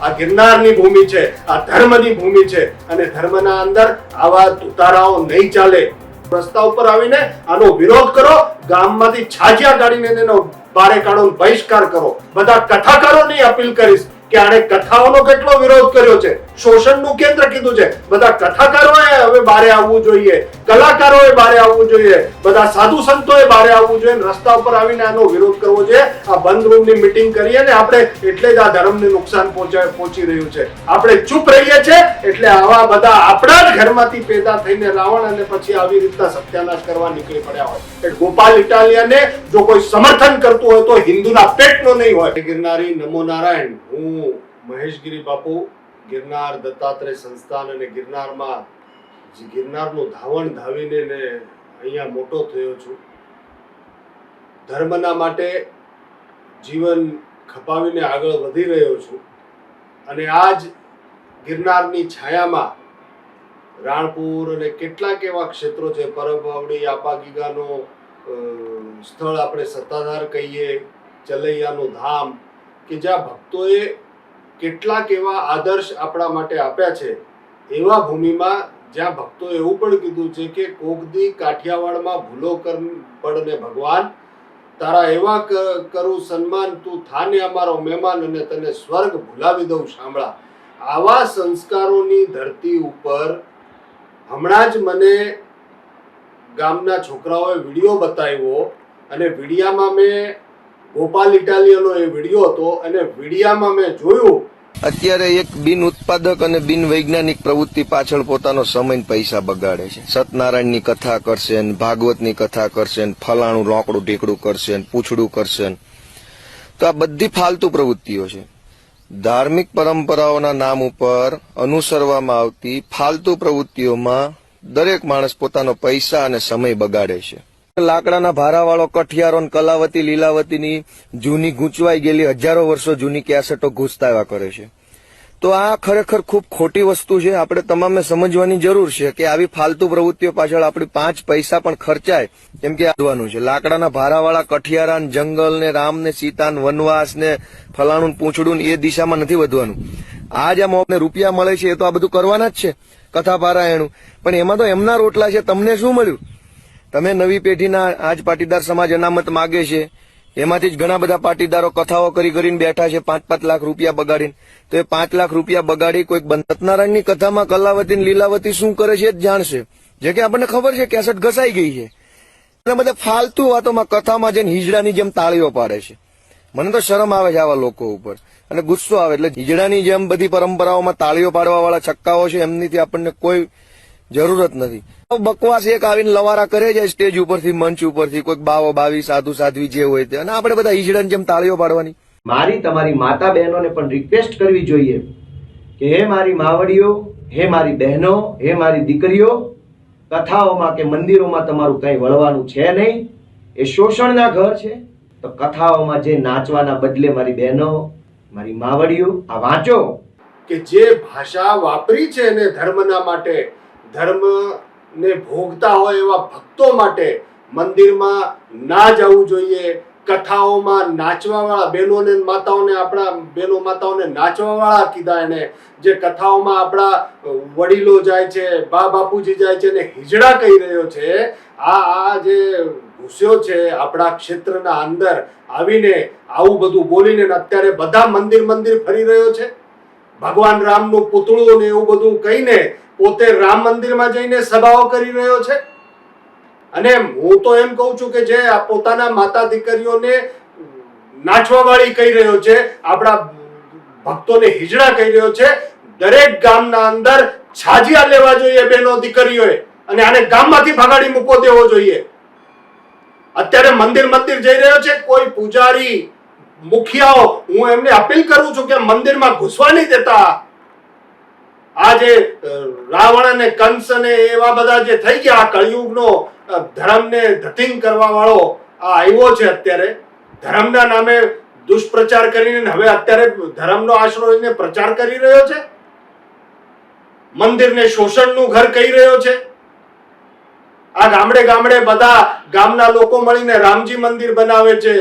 આ ગિરનારની ભૂમિ છે, આ ધર્મની ભૂમિ છે અને ધર્મના અંદર આવા તુતારાઓ નહીં ચાલે. રસ્તા ઉપર આવીને આનો વિરોધ કરો, ગામમાંથી છાજિયા કાઢીને એનો બારે કાઢો, બહિષ્કાર કરો. બધા કથાકારોની અપીલ કરીશ કે આણે કથાઓનો કેટલો વિરોધ કર્યો છે, શોષણનું કેન્દ્ર કીધું છે. બધા કથાકારોએ હવે બારે આવવું જોઈએ, કલાકારોએ બારે આવવું જોઈએ, બધા સાધુ સંતોએ બારે આવવું જોઈએ, રસ્તા ઉપર આવીને આનો વિરોધ કરવો જોઈએ. આ બંધ રૂમની મીટિંગ કરીએ ને આપણે એટલે જ આ ધર્મને નુકસાન પહોંચી રહ્યું છે. આપણે ચૂપ રહીએ છીએ એટલે આવા બધા આપણા જ ઘરમાંથી પેદા થઈને રાવણ અને પછી આવી રીતના સત્યાનાશ કરવા નીકળી પડ્યા હોય. એટલે ગોપાલ ઇટાલિયાને જો કોઈ સમર્થન કરતું હોય તો હિન્દુના પેટનો નહીં હોય. ગિરનારી નમો નારાયણ. હું મહેશગીરી બાપુ, ગિરનાર દત્તાત્રેય સંસ્થાન અને ગિરનારનું ધાવણ ધાવીને અહીંયા મોટો થયો છું. ધર્મના માટે જીવન ખપાવીને આગળ વધી રહ્યો છું અને આજ ગિરનારની છાયામાં રાણપુર અને કેટલાક એવા ક્ષેત્રો છે, પરબવાવડી, આપાગીગાનો સ્થળ આપણે સત્તાધાર કહીએ, ચલૈયાનું ધામ, કે જ્યાં ભક્તોએ કેટલાક એવા આદર્શ આપણા માટે આપ્યા છે. એવા ભૂમિમાં જ્યાં ભક્તોએ એવું પણ કીધું છે કે કોકદી કાઠિયાવાડમાં ભૂલો પડને ભગવાન, તારા એવા કરું સન્માન, તું થાને અમારો મહેમાન અને તને સ્વર્ગ ભૂલાવી દઉં શામળા. આવા સંસ્કારોની ધરતી ઉપર હમણાં જ મને ગામના છોકરાઓએ વિડીયો બતાવ્યો અને વિડીયામાં મેં ગોપાલ ઇટાલિયાનો એ વિડીયો હતો અને વિડીયામાં મેં જોયું અત્યારે એક બિન ઉત્પાદક અને બિન વૈજ્ઞાનિક પ્રવૃત્તિ પાછળ પોતાનો સમય પૈસા બગાડે છે. સત્યનારાયણની કથા કરશે, ભાગવતની કથા કરશે, ફલાણું રોકડું ઢીકડું કરશે, પૂછડું કરશે. તો આ બધી ફાલતુ પ્રવૃત્તિઓ છે. ધાર્મિક પરંપરાઓના નામ ઉપર અનુસરવામાં આવતી ફાલતુ પ્રવૃત્તિઓમાં દરેક માણસ પોતાનો પૈસા અને સમય બગાડે છે. લાકડાના ભારાવાળો કઠિયારો, કલાવતી, લીલાવતીની જૂની ગૂંચવાઈ ગયેલી હજારો વર્ષો જૂની કેસેટો ઘૂસતા કરે છે. તો આ ખરેખર ખૂબ ખોટી વસ્તુ છે. આપણે તમામે સમજવાની જરૂર છે કે આવી ફાલતુ પ્રવૃત્તિઓ પાછળ આપણી 5 પૈસા પણ ખર્ચાય કેમ કે આવવાનું છે. લાકડાના ભારાવાળા કઠિયારા, જંગલ ને રામ ને સીતા, વનવાસ ને ફલાણું પૂંછડું એ દિશામાં નથી વધવાનું. આ જે મોને રૂપિયા મળે છે એ તો આ બધું કરવાના જ છે, કથા પારાયણું. પણ એમાં તો એમના રોટલા છે. તમને શું મળ્યું? તમે નવી પેઢીના આજ પાટીદાર સમાજ અનામત માગે છે, એમાંથી જ ઘણા બધા પાટીદારો કથાઓ કરીને બેઠા છે 5-5 લાખ રૂપિયા બગાડીને. તો એ 5 લાખ રૂપિયા બગાડી કોઈક સત્યનારાયણની કથામાં કલાવતી લીલાવતી શું કરે છે એ જ જાણશે. જે કે આપણને ખબર છે કેસેટ ઘસાઈ ગઈ છે. અને બધા ફાલતુ વાતોમાં કથામાં જઈને હિજડાની જેમ તાળીઓ પાડે છે. મને તો શરમ આવે છે આવા લોકો ઉપર અને ગુસ્સો આવે. એટલે હિજડાની જેમ બધી પરંપરાઓમાં તાળીઓ પાડવા વાળા છક્કાઓ છે, એમનીથી આપણને કોઈ જરૂરત નથી. બકવાસ એક આવીને લવારા કરે જાય સ્ટેજ ઉપરથી, મંચ ઉપરથી, કોઈક બાવો બાવી, સાધુ સાધ્વી જે હોય તે, અને આપણે બધા ઈજડાની જેમ તાળીઓ પાડવાની. મારી તમારી માતા બહેનોને પણ રિક્વેસ્ટ કરવી જોઈએ કે હે મારી માવડીઓ, હે મારી બહેનો, હે મારી દીકરીઓ, કથાઓમાં કે મંદિરોમાં તમારું કઈ વળવાનું છે નહીં. એ શોષણના ઘર છે. તો કથાઓમાં જે નાચવાના બદલે મારી બહેનો, મારી માવડીઓ આ વાંચો. કે જે ભાષા વાપરી છે ને ધર્મના માટે, ધર્મ ને ભોગતા હોય એવા ભક્તો માટે મંદિરમાં ના જવું જોઈએ. કથાઓમાં નાચવા વાળા બહેનોને માતાઓને, આપણા બહેનો માતાઓને નાચવા વાળા કીધા એને. જે કથાઓમાં આપણા વડીલો જાય છે, બા બાપુજી જાય છે ને હિજડા કહી રહ્યો છે, આ જે ઘૂસ્યો છે આપણા ક્ષેત્રના અંદર આવીને આવું બધું બોલીને અત્યારે બધા મંદિર ફરી રહ્યો છે. ભગવાન રામનું પૂતળું ને એવું બધું કહીને પોતે રામ મંદિરમાં જઈને સભાઓ કરી રહ્યો છે. અને હું તો એમ કહું છું કે જે પોતાના માતા દીકરીઓને નાચવા વાળી કહી રહ્યો છે, આપણા ભક્તોને હિજડા કહી રહ્યો છે. દરેક ગામના અંદર છાજિયા લેવા જોઈએ બહેનો દીકરીઓએ અને આને ગામમાંથી ભગાડી મૂકો દેવો જોઈએ. અત્યારે મંદિર જઈ રહ્યો છે કોઈ પૂજારી, મુખિયાઓ, હું એમને અપીલ કરું છું કે મંદિરમાં ઘૂસવા નહીં દેતા. આ જે રાવણ અને કંસ અને એવા બધા જે થઈ ગયા, કળિયુગનો ધર્મને ધતિંગ કરવા વાળો આ આવ્યો છે. અત્યારે ધર્મના નામે દુષ્પ્રચાર કરીને હવે અત્યારે ધર્મનો આશરો લઈને પ્રચાર કરી રહ્યો છે. મંદિરને શોષણનું ઘર કહી રહ્યો છે. આ ગામડે બધા ગામના લોકો મળીને રામજી મંદિર બનાવે છે.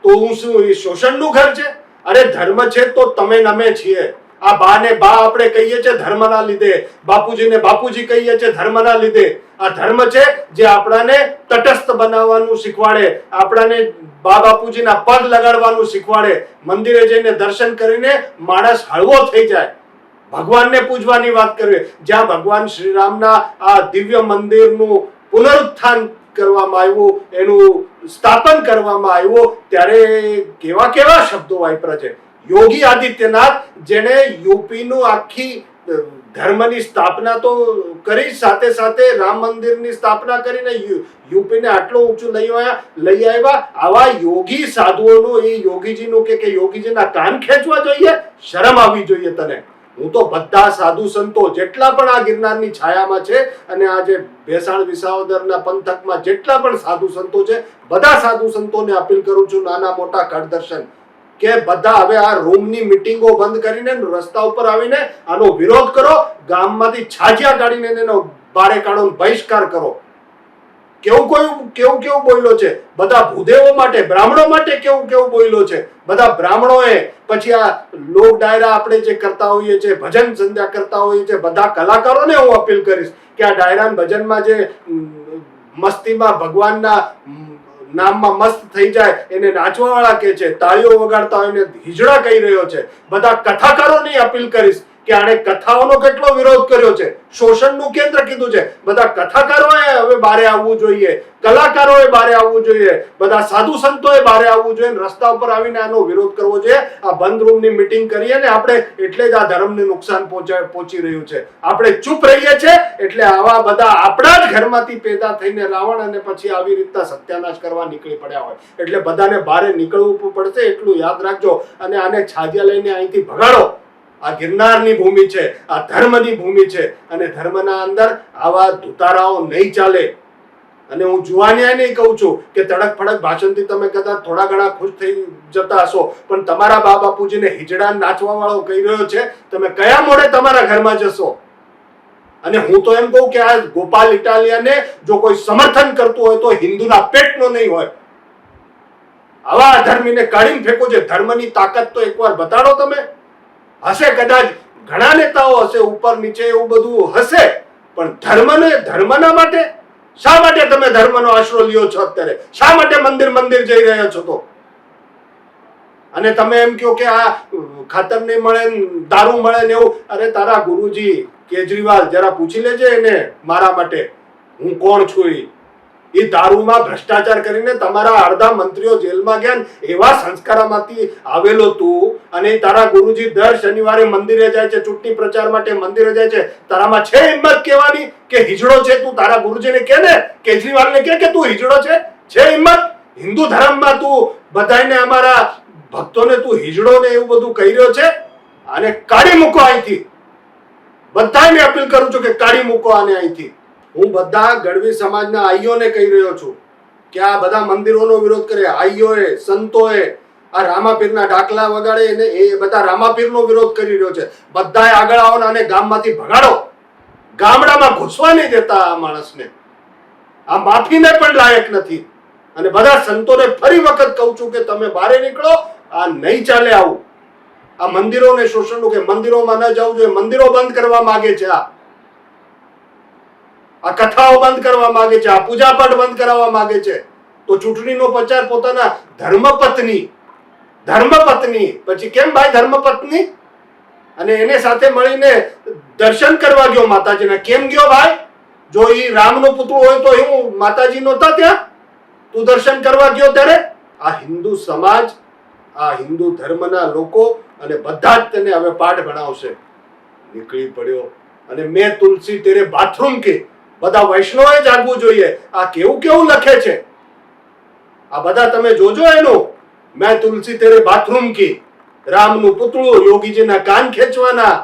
તો હું શું એ શોષણનું ઘર છે? અરે ધર્મ છે તો તમે નમે છીએ. આ બા ને બા આપણે કહીએ છીએ ધર્મના લીધે, બાપુજીને બાપુજી કહીએ છીએ ધર્મના લીધે. આ ધર્મ છે જે આપણાને તટસ્થ બનાવવાનું શીખવાડે, આપણાને બા બાપુજીના પગ લગાડવાનું શીખવાડે. મંદિરે જઈને દર્શન કરીને માણસ હળવો થઈ જાય. ભગવાનને પૂજવાની વાત કરીએ, જ્યાં ભગવાન શ્રીરામના આ દિવ્ય મંદિરનું પુનરુત્થાન કરવામાં આવ્યું, એનું સ્થાપન કરવામાં આવ્યું, ત્યારે કેવા કેવા શબ્દો વાપર્યા છે. યોગી આદિત્યનાથ, જેને યુપીનું આખી ધર્મની સ્થાપના તો કરી, સાથે સાથે રામ મંદિરની સ્થાપના કરીને યુપીને આટલું ઊંચું લઈ આવ્યા. આવા યોગી સાધુઓનું, એ યોગીજીનું કે યોગીજીના કાન ખેંચવા જોઈએ. શરમ આવવી જોઈએ તને. હું તો બધા સાધુ સંતો જેટલા પણ આ ગિરનારની છાયામાં છે અને આ જે ભેસાણ વિસાવદરના પંથકમાં જેટલા પણ સાધુ સંતો છે, બધા સાધુ સંતોને અપીલ કરું છું, નાના મોટા ઘટ દર્શન, કે બધા હવે આ રૂમની મીટિંગો બંધ કરીને રસ્તા ઉપર આવીને આનો વિરોધ કરો. ગામમાંથી છાજિયા કાઢીને એનો બારે કાઢો, બહિષ્કાર કરો. કેવું બોલ્યો છે બધા ભૂદેવો માટે, બ્રાહ્મણો માટે કેવું બોલ્યો છે બધા બ્રાહ્મણોએ. પછી આ લોક ડાયરા આપણે જે કરતા હોઈએ છીએ, ભજન સંધ્યા કરતા હોઈએ છીએ, બધા કલાકારોને હું અપીલ કરીશ કે આ ડાયરા ભજનમાં જે મસ્તીમાં ભગવાનના નામમાં મસ્ત થઈ જાય એને નાચવા વાળા કે છે, તાળીઓ વગાડતા હોય એને હિજડા કહી રહ્યો છે. બધા કથાકારોની અપીલ કરીશ કે આણે કથાઓનો કેટલો વિરોધ કર્યો છે, શોષણનું કેન્દ્ર કીધું છે. બધા કથાકારોએ હવે બારે આવવું જોઈએ, કલાકારોએ બારે આવવું જોઈએ, બધા સાધુ સંતોએ બારે આવવું જોઈએ, રસ્તા ઉપર આવીને આનો વિરોધ કરવો જોઈએ. આ બંધ રૂમની મીટિંગ કરીએ ને આપણે, એટલે જ આ ધર્મને નુકસાન પહોંચી રહ્યું છે. આપણે ચૂપ રહીએ છીએ એટલે આવા બધા આપણા જ ઘરમાંથી પેદા થઈને રાવણ અને પછી આવી રીતના સત્યાનાશ કરવા નીકળી પડ્યા હોય. એટલે બધાને બારે નીકળવું પડશે, એટલું યાદ રાખજો. અને આને છાજિયા લઈને અહીંથી ભગાડો. આ ગિરનારની ભૂમિ છે, આ ધર્મની ભૂમિ છે, અને ધર્મના અંદર આવા ધુતારાઓ નહીં ચાલે. અને હું જુવાનિયા નહીં કહું છું કે તડક ફડક ભાષણથી તમે કદાચ થોડા ઘણા ખુશ થઈ જતા હશો, પણ તમારા બા બાપુજીને હિજડા નાચવા વાળો કહી રહ્યો છે, તમે કયા મોડે તમારા ઘરમાં જશો? અને હું તો એમ કહું કે આ ગોપાલ ઇટાલિયાને જો કોઈ સમર્થન કરતું હોય તો હિન્દુના પેટનો નહીં હોય. આવા અધર્મીને કાઢીને ફેંકો છે. ધર્મની તાકાત તો એકવાર બતાડો તમે. હશે કદાચ ઘણા નેતાઓ હશે ઉપર નીચે એવું બધું હશે, પણ ધર્મના માટે શા માટે તમે ધર્મનો આશરો લ્યો છો અત્યારે? શા માટે મંદિર જઈ રહ્યા છો? તો અને તમે એમ કહો કે આ ખાતર નહીં મળે, દારૂ મળે ને એવું. અરે તારા ગુરુજી કેજરીવાલ, જરા પૂછી લેજે એને મારા માટે હું કોણ છું. એ દારૂમાં ભ્રષ્ટાચાર કરીને તમારા અડધા મંત્રીઓ જેલમાં ગયા, એવા સંસ્કારમાંથી આવેલો તું. અને તારા ગુરુજી દર શનિવારે મંદિરે જાય છે, ચૂંટણી પ્રચાર માટે મંદિરે જાય છે. તારામાં છે હિંમત કહેવાની કે હિજડો છે તું? તારા ગુરુજીને કે ને, કેજરીવાલને કે તું હિજડો છે? છે હિંમત? હિન્દુ ધર્મમાં તું બધાને, અમારા ભક્તોને તું હિજડો ને એવું બધું કહી રહ્યો છે. આને કાઢી મૂકો અહીંથી. બધાને અપીલ કરું છું કે કાઢી મૂકો આને અહીંથી. હું બધા ગઢવી સમાજના આઈઓને કહી રહ્યો છું કે આ બધા મંદિરોનો વિરોધ કરે. આઈઓએ, સંતોએ આ રામાપીરના ડાકલા વગાડે એને, એ બધા રામાપીરનો વિરોધ કરી રહ્યો છે. બધાએ આગળ આવો અને ગામમાંથી ભગાડો. ગામડામાં ઘૂસવા નહીં દેતા આ માણસને. આ માફીને પણ લાયક નથી. અને બધા સંતોને ફરી વખત કહું છું કે તમે બહાર નીકળો. આ નહીં ચાલે આવું. આ મંદિરોને શોષણનું, કે મંદિરોમાં ન જવું જોઈએ, મંદિરો બંધ કરવા માંગે છે. આ કથાઓ બંધ કરવા માંગે છે, આ પૂજાપાઠ બંધ કરાવવા માંગે છે. તો ચૂંટણીનો પ્રચાર પોતાના ધર્મપત્ની પછી કેમ ભાઈ ધર્મપત્ની? અને એને સાથે મળીને દર્શન કરવા ગયો માતાજીના. કેમ ગયો ભાઈ? જો એ રામનો પુત્ર હોય તો હું માતાજી નહોતા ત્યાં? તું દર્શન કરવા ગયો ત્યારે? આ હિન્દુ સમાજ, આ હિન્દુ ધર્મના લોકો અને બધા જ તેને હવે પાઠ ભણાવશે. નીકળી પડ્યો. અને મેં તુલસી તેરે બાથરૂમ કે, બધા વૈષ્ણવે જાગવું જોઈએ. આ કેવું લખે છે આ બધા તમે જોજો એનું. મેં તુલસી તેરે બાથરૂમ કી, રામનું પુતળું, યોગીજીના કાન ખેંચવાના.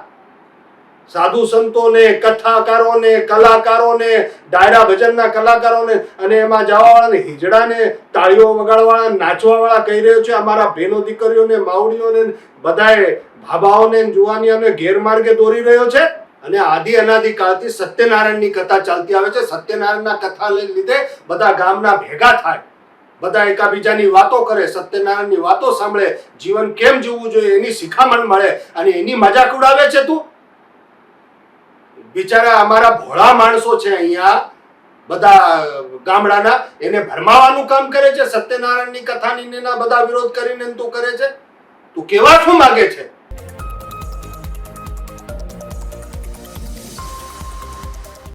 સાધુ સંતોને, કથાકારોને, કલાકારોને, ડાયરા ભજનના કલાકારોને અને એમાં જવા વાળાને, હિજડાને, તાળીઓ વગાડવાળા, નાચવા વાળા કહી રહ્યો છે. અમારા બહેનો દીકરીઓને, માવડીઓને, બધાએ ભાભાઓને, જુવાનિયાને ગેરમાર્ગે દોરી રહ્યો છે. અને આદિ અનાદિ કાળથી સત્યનારાયણની કથા ચાલતી આવે છે. સત્યનારાયણના કથા લીધે બધા ગામના ભેગા થાય બધા એકાબીજાની વાતો કરે, સત્યનારાયણની વાતો સાંભળે, જીવન કેમ જીવવું જોઈએ એની શિખામણ મળે અને એની મજાક ઉડાવે છે તું? બિચારા અમારા ભોળા માણસો છે અહીંયા બધા ગામડાના, એને ભરમાવાનું કામ કરે છે. સત્યનારાયણની કથાની એના બધા વિરોધ કરીને તું કરે છે. તું કેવા શું માગે છે?